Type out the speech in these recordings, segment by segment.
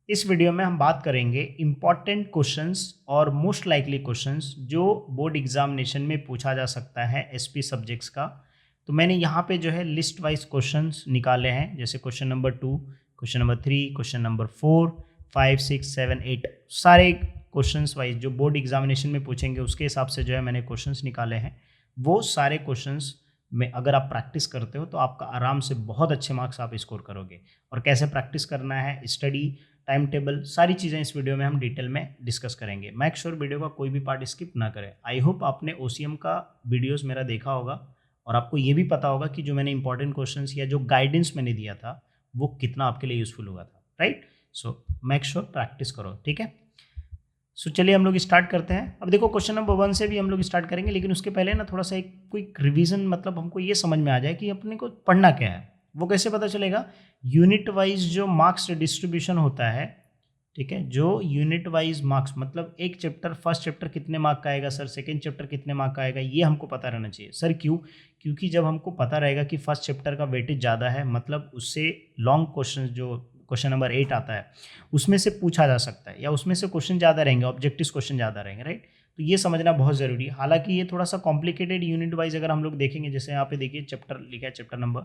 इस वीडियो में हम बात करेंगे इम्पॉर्टेंट क्वेश्चंस और मोस्ट लाइकली क्वेश्चंस जो बोर्ड एग्जामिनेशन में पूछा जा सकता है एसपी सब्जेक्ट्स का। तो मैंने यहाँ पे जो है लिस्ट वाइज क्वेश्चंस निकाले हैं, जैसे question number 2, question number 3, question number 4, 5, 6, 7, 8 सारे क्वेश्चंस वाइज जो बोर्ड एग्जामिनेशन में पूछेंगे उसके हिसाब से जो है मैंने क्वेश्चंस निकाले हैं। वो सारे क्वेश्चंस में अगर आप प्रैक्टिस करते हो तो आपका आराम से बहुत अच्छे मार्क्स आप स्कोर करोगे। और कैसे प्रैक्टिस करना है, स्टडी टाइम टेबल, सारी चीज़ें इस वीडियो में हम डिटेल में डिस्कस करेंगे। मेक श्योर वीडियो का कोई भी पार्ट स्किप ना करें। आई होप आपने ओसीएम का वीडियोस मेरा देखा होगा और आपको ये भी पता होगा कि जो मैंने इंपॉर्टेंट क्वेश्चंस या जो गाइडेंस मैंने दिया था वो कितना आपके लिए यूजफुल हुआ था, right. So make sure practice करो, ठीक है। सो चलिए हम लोग स्टार्ट करते हैं। अब देखो क्वेश्चन नंबर 1 से भी हम लोग स्टार्ट करेंगे, लेकिन उसके पहले ना थोड़ा सा एक क्विक रिवीजन, मतलब हमको ये समझ में आ जाए कि अपने को पढ़ना क्या है। वो कैसे पता चलेगा? यूनिट वाइज जो मार्क्स डिस्ट्रीब्यूशन होता है, ठीक है, जो यूनिट वाइज मार्क्स मतलब एक चैप्टर, फर्स्ट चैप्टर कितने मार्क का आएगा सर, सेकंड चैप्टर कितने मार्क का आएगा, ये हमको पता रहना चाहिए सर। क्यों? क्योंकि जब हमको पता रहेगा कि फर्स्ट चैप्टर का वेटेज ज़्यादा है, मतलब उससे लॉन्ग क्वेश्चन जो क्वेश्चन नंबर 8 आता है उसमें से पूछा जा सकता है, या उसमें से क्वेश्चन ज़्यादा रहेंगे, ऑब्जेक्टिव क्वेश्चन ज़्यादा रहेंगे, राइट। तो ये समझना बहुत ज़रूरी है। हालांकि ये थोड़ा सा कॉम्प्लिकेटेड यूनिट वाइज अगर हम लोग देखेंगे, जैसे यहाँ पे देखिए चैप्टर लिखा है, चैप्टर नंबर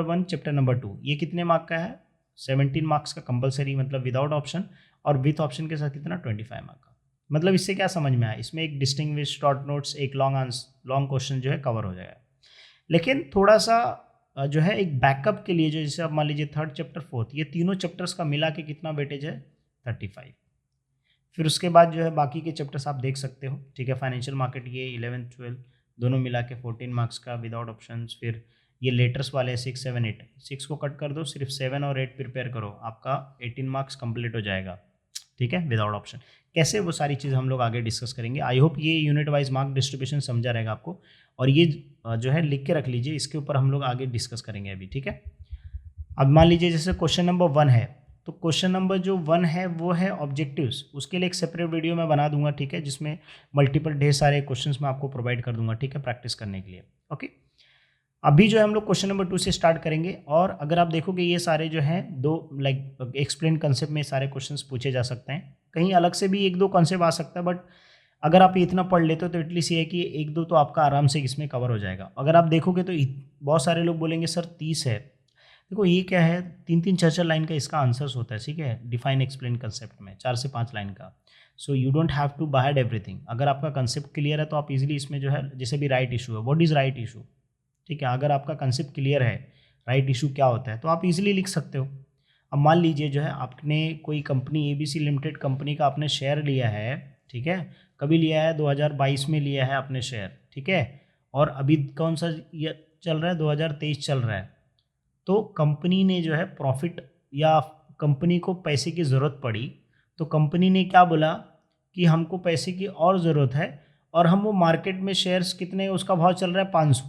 1, चैप्टर नंबर 2, ये कितने मार्क का है? 17 मार्क्स का कंपलसरी, मतलब विदाउट ऑप्शन, और विथ ऑप्शन के साथ कितना? 25 मार्क का। मतलब इससे क्या समझ में आया? इसमें एक डिस्टिंग्विश, शॉर्ट नोट्स, एक लॉन्ग क्वेश्चन जो है कवर हो जाएगा। लेकिन थोड़ा सा जो है एक बैकअप के लिए, जो जैसे आप मान लीजिए थर्ड चैप्टर, फोर्थ, ये तीनों चैप्टर्स का मिला के कितना वेटेज है? 35। फिर उसके बाद जो है बाकी के चैप्टर्स आप देख सकते हो, ठीक है। फाइनेंशियल मार्केट ये 11, 12 दोनों मिला के 14 मार्क्स का विदाउट ऑप्शन। फिर ये लेटर्स वाले 6, 7, 8, 6 को कट कर दो, सिर्फ 7 और 8 प्रिपेयर करो, आपका 18 मार्क्स कंप्लीट हो जाएगा, ठीक है, विदाउट ऑप्शन। कैसे, वो सारी चीज़ हम लोग आगे डिस्कस करेंगे। आई होप ये यूनिट वाइज मार्क डिस्ट्रीब्यूशन समझा रहेगा आपको, और ये जो है लिख के रख लीजिए, इसके ऊपर हम लोग आगे डिस्कस करेंगे अभी, ठीक है। अब मान लीजिए जैसे क्वेश्चन नंबर 1 है, तो क्वेश्चन नंबर जो 1 है वो है ऑब्जेक्टिव्स। उसके लिए एक सेपरेट वीडियो मैं बना दूंगा, ठीक है, जिसमें मल्टीपल ढेर सारे क्वेश्चंस मैं आपको प्रोवाइड कर दूंगा, ठीक है, प्रैक्टिस करने के लिए। ओके, अभी जो है हम लोग क्वेश्चन नंबर 2 से स्टार्ट करेंगे। और अगर आप देखोगे ये सारे जो हैं दो लाइक एक्सप्लेन कंसेप्ट में सारे क्वेश्चंस पूछे जा सकते हैं। कहीं अलग से भी एक दो कॉन्सेप्ट आ सकता है, बट अगर आप इतना पढ़ लेते हो तो एटलीस्ट ये है कि एक दो तो आपका आराम से इसमें कवर हो जाएगा। अगर आप देखोगे तो बहुत सारे लोग बोलेंगे सर 30 है। देखो ये क्या है, 3-3, 4-4 लाइन का इसका आंसर्स होता है, ठीक है, डिफाइन एक्सप्लेन कंसेप्ट में 4 से 5 लाइन का। So you don't have to buy everything. अगर आपका कंसेप्ट क्लियर है तो आप इजीली इसमें जो है, जैसे भी राइट इशू है, व्हाट इज राइट इशू, ठीक है, अगर आपका कंसेप्ट क्लियर है राइट इशू क्या होता है तो आप इजीली लिख सकते हो। अब मान लीजिए जो है आपने कोई कंपनी ABC लिमिटेड कंपनी का आपने शेयर लिया है, ठीक है, कभी लिया है? 2022 में लिया है आपने शेयर, ठीक है, और अभी कौन सा ये चल रहा है? 2023 चल रहा है। तो कंपनी ने जो है प्रॉफिट, या कंपनी को पैसे की ज़रूरत पड़ी, तो कंपनी ने क्या बोला कि हमको पैसे की और ज़रूरत है, और हम वो मार्केट में शेयर्स कितने, उसका भाव चल रहा है 500।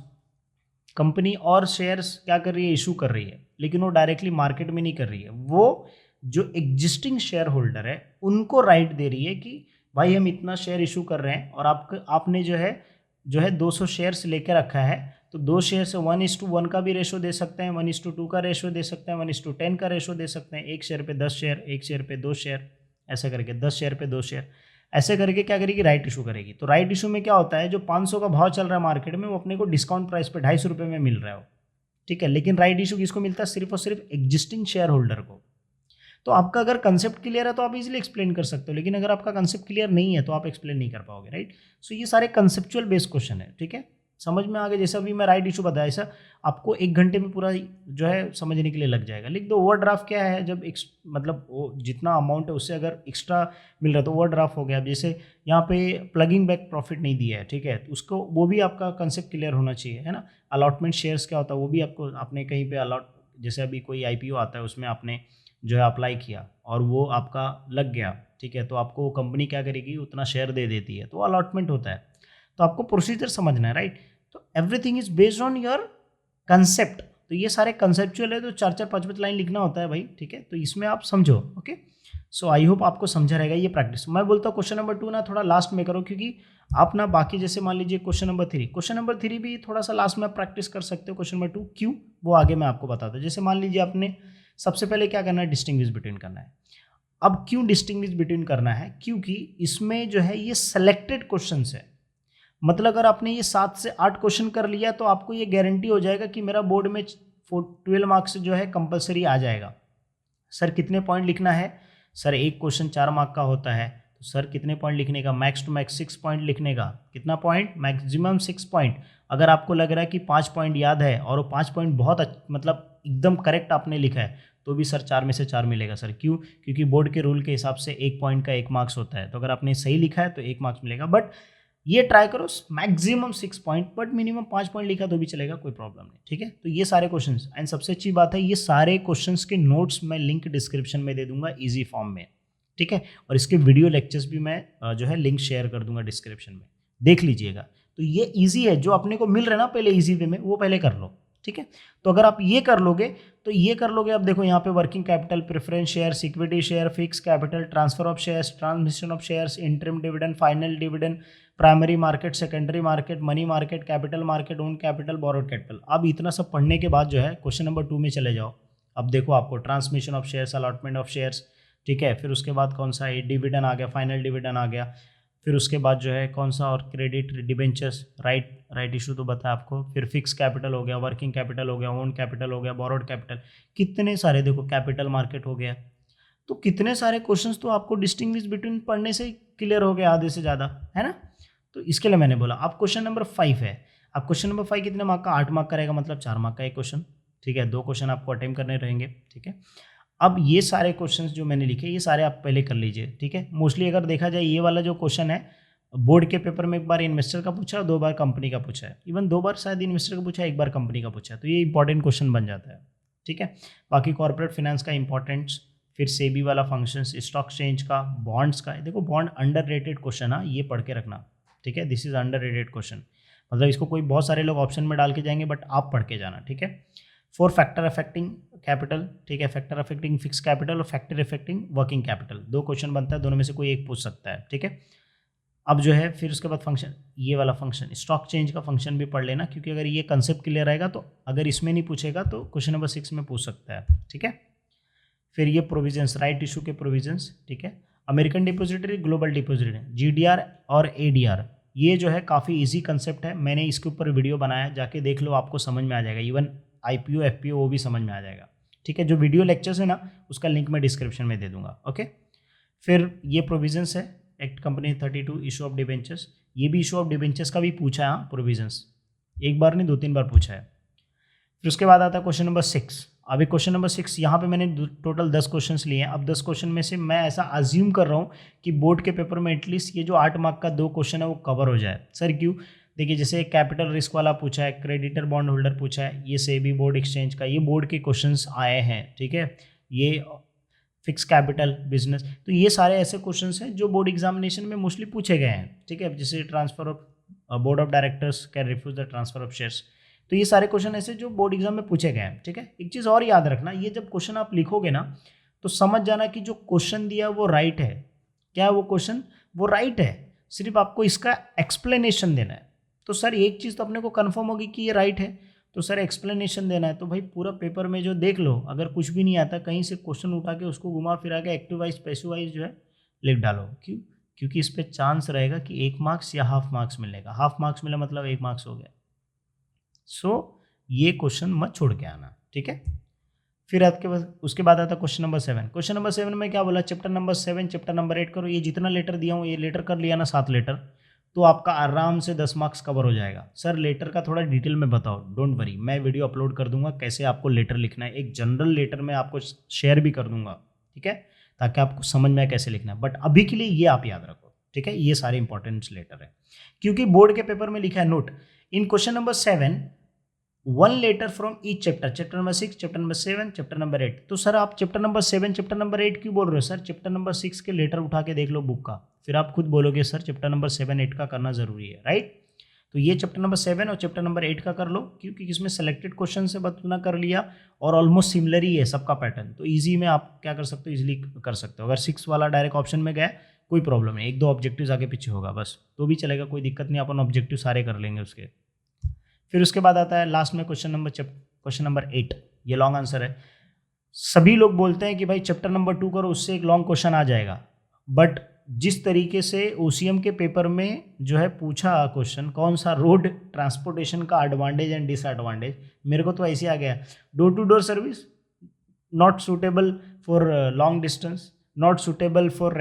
कंपनी और शेयर्स क्या कर रही है? इशू कर रही है, लेकिन वो डायरेक्टली मार्केट में नहीं कर रही है, वो जो एग्जिस्टिंग शेयर होल्डर है उनको राइट दे रही है कि भाई हम इतना शेयर इशू कर रहे हैं, और आपने जो है 200 शेयर्स लेके रखा है, तो 2 शेयर से 1:1 का भी रेशो दे सकते हैं, 1:2 का रेशो दे सकते हैं, 1:10 का रेशो दे सकते हैं, 1 शेयर पे 10 शेयर, 1 शेयर पे 2 शेयर, ऐसा करके 10 शेयर पे 2 शेयर, ऐसे करके क्या करेगी? राइट इशू करेगी। तो राइट इशू में क्या होता है, जो 500 का भाव चल रहा है मार्केट में, वो अपने को डिस्काउंट प्राइस पे 250 रुपये में मिल रहा है, ठीक है। लेकिन राइट इशू किसको मिलता है? सिर्फ और सिर्फ एग्जिस्टिंग शेयर होल्डर को। तो आपका अगर कंसेप्ट क्लियर है तो आप इजीली एक्सप्लेन कर सकते हो, लेकिन अगर आपका कंसेप्ट क्लियर नहीं है तो आप एक्सप्लेन नहीं कर पाओगे, राइट। सो ये सारे कंसेप्चुअल बेस्ड क्वेश्चन है, ठीक है, समझ में आ गया। जैसा भी मैं राइट इशू बताया, ऐसा आपको 1 घंटे में पूरा जो है समझने के लिए लग जाएगा। लिख दो ओवरड्राफ्ट क्या है, जब मतलब वो जितना अमाउंट है उससे अगर एक्स्ट्रा मिल रहा है तो ओवरड्राफ्ट हो गया। अब जैसे यहाँ पे प्लगिंग बैक प्रॉफिट नहीं दिया है, ठीक है, तो उसको वो भी आपका कंसेप्ट क्लियर होना चाहिए, है ना। अलॉटमेंट शेयर्स क्या होता है वो भी आपको, आपने कहीं पे अलॉट, जैसे अभी कोई IPO आता है उसमें आपने जो है अप्लाई किया और वो आपका लग गया, ठीक है, तो आपको वो कंपनी क्या करेगी? उतना शेयर दे देती है, तो अलॉटमेंट होता है। तो आपको प्रोसीजर समझना है, राइट। तो everything is based on your concept. तो ये सारे कंसेप्चुअल है, तो 4-4, 5-5 लाइन लिखना होता है भाई, ठीक है, तो इसमें आप समझो। ओके, सो आई होप आपको समझा रहेगा ये प्रैक्टिस। मैं बोलता हूँ क्वेश्चन नंबर 2 ना थोड़ा लास्ट में करो, क्योंकि आप ना बाकी जैसे मान लीजिए क्वेश्चन नंबर 3 भी थोड़ा सा लास्ट में आप प्रैक्टिस कर सकते हो। क्वेश्चन नंबर 2 क्यों, वो आगे मैं आपको बताता हूँ। जैसे मान लीजिए आपने सबसे पहले क्या करना है, डिस्टिंग्विश बिटवीन करना है। अब क्यों डिस्टिंग्विश बिटवीन करना है, क्योंकि इसमें जो है ये सेलेक्टेड क्वेश्चन है। मतलब अगर आपने ये 7 से 8 क्वेश्चन कर लिया तो आपको ये गारंटी हो जाएगा कि मेरा बोर्ड में 12 मार्क्स जो है कंपलसरी आ जाएगा। सर कितने पॉइंट लिखना है, सर एक क्वेश्चन 4 मार्क का होता है, तो सर कितने पॉइंट लिखने का, मैक्स टू मैक्स 6 पॉइंट लिखने का। कितना पॉइंट, मैक्सिमम 6 पॉइंट। अगर आपको लग रहा है कि 5 पॉइंट याद है और वो 5 पॉइंट बहुत मतलब एकदम करेक्ट आपने लिखा है, तो भी सर 4 में से 4 मिलेगा। सर क्यों, क्योंकि बोर्ड के रूल के हिसाब से 1 पॉइंट का 1 मार्क्स होता है, तो अगर आपने सही लिखा है तो 1 मार्क्स मिलेगा। बट ये ट्राई करो maximum 6 point, but minimum 5 point लिखा तो भी चलेगा, कोई प्रॉब्लम नहीं, ठीक है। तो ये सारे क्वेश्चंस, एंड सबसे अच्छी बात है ये सारे क्वेश्चंस के नोट्स मैं लिंक डिस्क्रिप्शन में दे दूंगा इजी फॉर्म में, ठीक है। और इसके वीडियो लेक्चर्स भी मैं जो है लिंक शेयर कर दूंगा डिस्क्रिप्शन में, देख लीजिएगा। तो ये ईजी है, जो अपने को मिल रहा है ना पहले ईजी वे में, वो पहले कर लो, ठीक है। तो अगर आप ये कर लोगे तो ये कर लोगे। अब देखो यहाँ पे working capital, preference shares, equity share, fix capital, transfer of shares, transmission of shares, interim dividend, final dividend, primary market, secondary market, money market, capital market, own capital, borrowed capital. अब इतना सब पढ़ने के बाद जो है क्वेश्चन नंबर 2 में चले जाओ। अब देखो आपको transmission of shares, allotment of shares, ठीक है। फिर उसके बाद कौन सा है, डिविडेंड आ गया, फाइनल डिविडेंड आ गया। फिर उसके बाद जो है कौन सा, और क्रेडिट, डिबेंचर्स, राइट इशू तो बताया आपको। फिर फिक्स कैपिटल हो गया, वर्किंग कैपिटल हो गया, ओन कैपिटल हो गया, बोरोड कैपिटल, कितने सारे देखो, कैपिटल मार्केट हो गया। तो कितने सारे क्वेश्चंस तो आपको डिस्टिंग्विश बिटवीन पढ़ने से क्लियर हो गया, आधे से ज़्यादा, है ना। तो इसके लिए मैंने बोला। अब क्वेश्चन नंबर 5 है। अब क्वेश्चन नंबर 5 कितने मार्क का, 8 मार्क का रहेगा, मतलब 4 मार्क का एक क्वेश्चन, ठीक है। 2 क्वेश्चन आपको अटेम्प्ट करने रहेंगे, ठीक है। अब ये सारे क्वेश्चंस जो मैंने लिखे ये सारे आप पहले कर लीजिए, ठीक है। मोस्टली अगर देखा जाए ये वाला जो क्वेश्चन है बोर्ड के पेपर में एक बार इन्वेस्टर का पूछा है, 2 बार कंपनी का पूछा है, इवन 2 बार शायद इन्वेस्टर का पूछा है, 1 बार कंपनी का पूछा है, तो ये इंपॉर्टेंट क्वेश्चन बन जाता है, ठीक है। बाकी कॉर्पोरेट फाइनेंस का इंपॉर्टेंस, फिर सेबी वाला फंक्शंस, स्टॉक एक्सचेंज का, बॉन्ड्स का। देखो बॉन्ड अंडररेटेड क्वेश्चन है, ये पढ़ के रखना, ठीक है। दिस इज अंडररेटेड क्वेश्चन, मतलब इसको कोई बहुत सारे लोग ऑप्शन में डाल के जाएंगे, बट आप पढ़ के जाना, ठीक है। 4 फैक्टर अफेक्टिंग कैपिटल, ठीक है, फैक्टर अफेक्टिंग फिक्स कैपिटल और factor affecting working capital. 2 question बनता है, दोनों में से कोई एक पूछ सकता है, ठीक है। अब जो है फिर उसके बाद फंक्शन, ये वाला फंक्शन, स्टॉक चेंज का फंक्शन भी पढ़ लेना, क्योंकि अगर ये कंसेप्ट क्लियर रहेगा तो अगर इसमें नहीं पूछेगा तो क्वेश्चन नंबर 6 में पूछ सकता है, ठीक है। फिर ये प्रोविजंस, राइट इशू के प्रोविजंस, ठीक है। American depository, global depository, GDR और ADR, ये जो है काफ़ी इजी कंसेप्ट है, मैंने इसके ऊपर वीडियो बनाया, जाके देख लो, आपको समझ में आ जाएगा। इवन IPO FPO वो भी समझ में आ जाएगा, ठीक है। जो वीडियो लेक्चर्स है ना उसका लिंक मैं डिस्क्रिप्शन में दे दूंगा, ओके। फिर ये प्रोविजंस है, act company 32, issue of debentures, ये भी इशू ऑफ डिबेंचर्स का भी पूछा है प्रोविजंस, एक बार नहीं 2-3 बार पूछा है। फिर उसके बाद आता है क्वेश्चन नंबर 6। अभी क्वेश्चन नंबर 6 यहाँ पे मैंने टोटल 10 क्वेश्चंस लिए हैं। अब 10 क्वेश्चन में से मैं ऐसा अज्यूम कर रहा हूँ कि बोर्ड के पेपर में एटलीस्ट ये जो 8 मार्क का 2 क्वेश्चन है वो कवर हो जाए। सर क्यों, देखिए जैसे कैपिटल रिस्क वाला पूछा है, क्रेडिटर बॉन्ड होल्डर पूछा है, ये सेबी बोर्ड एक्सचेंज का, ये बोर्ड के क्वेश्चंस आए हैं, ठीक है। ये फिक्स कैपिटल बिजनेस, तो ये सारे ऐसे क्वेश्चंस हैं जो बोर्ड एग्जामिनेशन में मोस्टली पूछे गए हैं, ठीक है। जैसे transfer of board of directors can refuse the transfer of shares, तो ये सारे क्वेश्चन ऐसे जो बोर्ड एग्जाम में पूछे गए हैं, ठीक है। एक चीज़ और याद रखना, ये जब क्वेश्चन आप लिखोगे ना तो समझ जाना कि जो क्वेश्चन दिया वो राइट है। क्या है वो क्वेश्चन, वो राइट है, सिर्फ आपको इसका एक्सप्लेनेशन देना है। तो सर एक चीज़ तो अपने को कन्फर्म होगी कि ये राइट है, तो सर एक्सप्लेनेशन देना है। तो भाई पूरा पेपर में जो देख लो, अगर कुछ भी नहीं आता कहीं से क्वेश्चन उठा के उसको घुमा फिरा के एक्टिव वाइज पैसिव वाइज जो है लिख डालो। क्यों, क्योंकि इस पर चांस रहेगा कि 1 मार्क्स या हाफ मार्क्स मिलेगा। हाफ मार्क्स मिला मतलब 1 मार्क्स हो गया। सो ये क्वेश्चन मत छोड़ के आना, ठीक है। फिर उसके बाद आता क्वेश्चन नंबर 7। क्वेश्चन नंबर 7 में क्या बोला, चैप्टर नंबर 7 चैप्टर नंबर 8 करो। ये जितना लेटर दिया हूँ ये लेटर कर लिया ना, 7 लेटर, तो आपका आराम से 10 मार्क्स कवर हो जाएगा। सर लेटर का थोड़ा डिटेल में बताओ, डोंट वरी, मैं वीडियो अपलोड कर दूंगा कैसे आपको लेटर लिखना है। एक जनरल लेटर में आपको शेयर भी कर दूंगा, ठीक है, ताकि आपको समझ में आए कैसे लिखना है। बट अभी के लिए ये आप याद रखो, ठीक है। ये सारे इंपॉर्टेंट लेटर है, क्योंकि बोर्ड के पेपर में लिखा है note in question number 7 1 letter from each chapter, chapter number 6, chapter number 7, chapter number 8। तो सर आप चैप्टर नंबर 7 चैप्टर नंबर 8 क्यों बोल रहे हो? सर चैप्टर नंबर 6 के लेटर उठा के देख लो बुक का, फिर आप खुद बोलोगे सर चैप्टर नंबर 7 8 का करना जरूरी है, राइट। तो ये चैप्टर नंबर 7 और चैप्टर नंबर 8 का कर लो, क्योंकि इसमें सेलेक्टेड क्वेश्चन से बतना कर लिया और ऑलमोस्ट सिमिलर ही है सबका पैटर्न, तो ईजी में आप क्या कर सकते हो, इजीली कर सकते हो। अगर 6 वाला डायरेक्ट ऑप्शन में गया कोई प्रॉब्लम नहीं, 1-2 ऑब्जेक्टिव्स आगे पीछे होगा बस, तो भी चलेगा, कोई दिक्कत नहीं, अपन ऑब्जेक्टिव सारे कर लेंगे उसके। फिर उसके बाद आता है लास्ट में क्वेश्चन नंबर 8, ये लॉन्ग आंसर है। सभी लोग बोलते हैं कि भाई चैप्टर नंबर 2 करो, उससे एक लॉन्ग क्वेश्चन आ जाएगा, बट जिस तरीके से ओसीएम के पेपर में जो है पूछा क्वेश्चन, कौन सा रोड ट्रांसपोर्टेशन का एडवांटेज एंड डिसएडवांटेज, मेरे को तो ऐसे आ गया, door to door service not suitable for long distance, not suitable for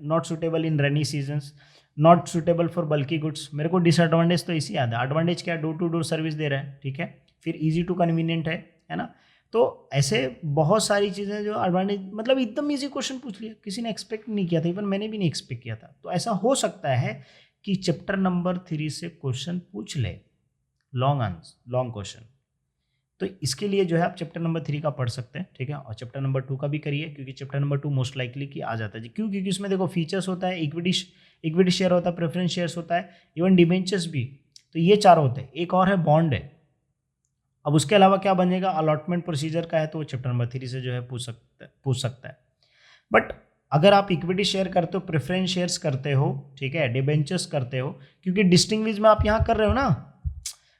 not suitable in rainy seasons, not suitable for bulky goods. मेरे को डिसएडवांटेज तो इसी याद है, एडवांटेज क्या है, डोर टू डोर सर्विस दे रहा है, ठीक है, फिर ईजी टू कन्वीनियंट है ना। तो ऐसे बहुत सारी चीज़ें जो एडवांटेज, मतलब एकदम ईजी क्वेश्चन पूछ लिया, किसी ने एक्सपेक्ट नहीं किया था, इवन मैंने भी नहीं एक्सपेक्ट किया था। तो ऐसा हो सकता है कि चैप्टर नंबर 3 से क्वेश्चन पूछ ले, लॉन्ग क्वेश्चन। तो इसके लिए जो है आप चैप्टर नंबर 3 का पढ़ सकते हैं, ठीक है, और चैप्टर नंबर 2 का भी करिए, क्योंकि चैप्टर नंबर 2 मोस्ट लाइकली कि आ जाता है। क्यों? क्योंकि उसमें देखो फीचर्स होता है, इक्विटी शेयर होता है, प्रेफरेंस शेयर्स होता है, इवन डिबेंचर्स भी। तो ये 4 होते हैं, एक और है बॉन्ड है। अब उसके अलावा क्या बनेगा, अलॉटमेंट प्रोसीजर का है, तो वो चैप्टर नंबर 3 से जो है पूछ सकता है। बट अगर आप इक्विटी शेयर करते हो, प्रेफरेंस शेयर्स करते हो, ठीक है, डिबेंचर्स करते हो, क्योंकि डिस्टिंग्विश में आप यहाँ कर रहे हो ना,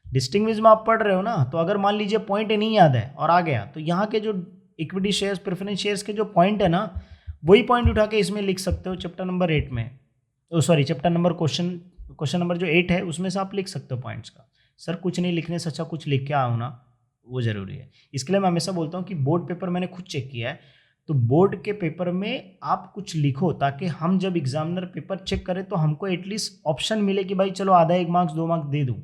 डिस्टिंग्विश में आप पढ़ रहे हो ना, तो अगर मान लीजिए पॉइंट नहीं याद है और आ गया, तो यहाँ के जो इक्विटी शेयर्स, प्रेफरेंस शेयर्स के जो पॉइंट है ना, वही पॉइंट उठा के इसमें लिख सकते हो चैप्टर नंबर 8 में। चैप्टर नंबर क्वेश्चन नंबर जो 8 है उसमें से आप लिख सकते हो पॉइंट्स का। सर कुछ नहीं लिखने से अच्छा कुछ लिख के आओ ना, वो ज़रूरी है। इसके लिए मैं हमेशा बोलता हूँ कि बोर्ड पेपर मैंने खुद चेक किया है, तो बोर्ड के पेपर में आप कुछ लिखो, ताकि हम जब एग्जामिनर पेपर चेक करें तो हमको एटलीस्ट ऑप्शन मिले कि भाई चलो आधा 1 मार्क्स 2 मार्क्स दे दूँ,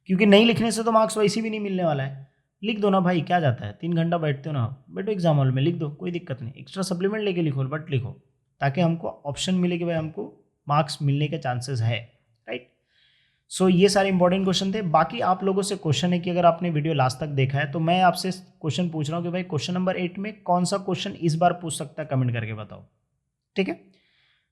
क्योंकि नहीं लिखने से तो मार्क्स वैसे भी नहीं मिलने वाला है। लिख दो ना भाई, क्या जाता है, 3 घंटा बैठते हो ना, बैठो एग्जाम हॉल में, लिख दो, कोई दिक्कत नहीं, एक्स्ट्रा सप्लीमेंट लेके लिखो, बट लिखो, ताकि हमको ऑप्शन मिले कि भाई हमको मार्क्स मिलने के चांसेस है, राइट। सो ये सारे इंपॉर्टेंट क्वेश्चन थे। बाकी आप लोगों से क्वेश्चन है कि अगर आपने वीडियो लास्ट तक देखा है, तो मैं आपसे क्वेश्चन पूछ रहा हूँ कि भाई क्वेश्चन नंबर 8 में कौन सा क्वेश्चन इस बार पूछ सकता है, कमेंट करके बताओ, ठीक है।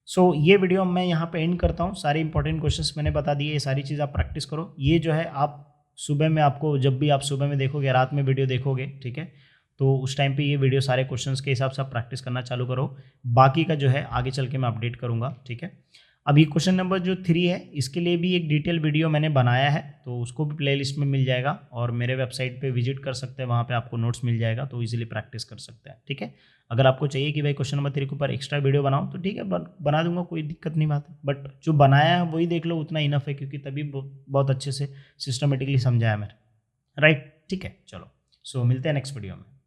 सो ये वीडियो मैं यहाँ पे एंड करता हूँ। सारे इंपॉर्टेंट क्वेश्चंस मैंने बता दिए, ये सारी चीज़ आप प्रैक्टिस करो। ये जो है आप सुबह में, आपको जब भी आप सुबह में देखोगे, रात में वीडियो देखोगे, ठीक है, तो उस टाइम पे ये वीडियो सारे क्वेश्चंस के हिसाब से आप प्रैक्टिस करना चालू करो। बाकी का जो है आगे चल के मैं अपडेट करूँगा, ठीक है। अभी क्वेश्चन नंबर जो 3 है, इसके लिए भी एक डिटेल वीडियो मैंने बनाया है, तो उसको भी प्लेलिस्ट में मिल जाएगा, और मेरे वेबसाइट पे विजिट कर सकते हैं, वहाँ पे आपको नोट्स मिल जाएगा, तो इजीली प्रैक्टिस कर सकते हैं, ठीक है। अगर आपको चाहिए कि भाई क्वेश्चन नंबर 3 के ऊपर एक्स्ट्रा वीडियो बनाओ, तो ठीक है, बना दूंगा, कोई दिक्कत नहीं बात है, बट जो बनाया है वही देख लो, उतना इनफ है, क्योंकि तभी बहुत अच्छे से सिस्टमेटिकली समझाया मैंने, राइट, ठीक है। चलो, सो मिलते हैं नेक्स्ट वीडियो में।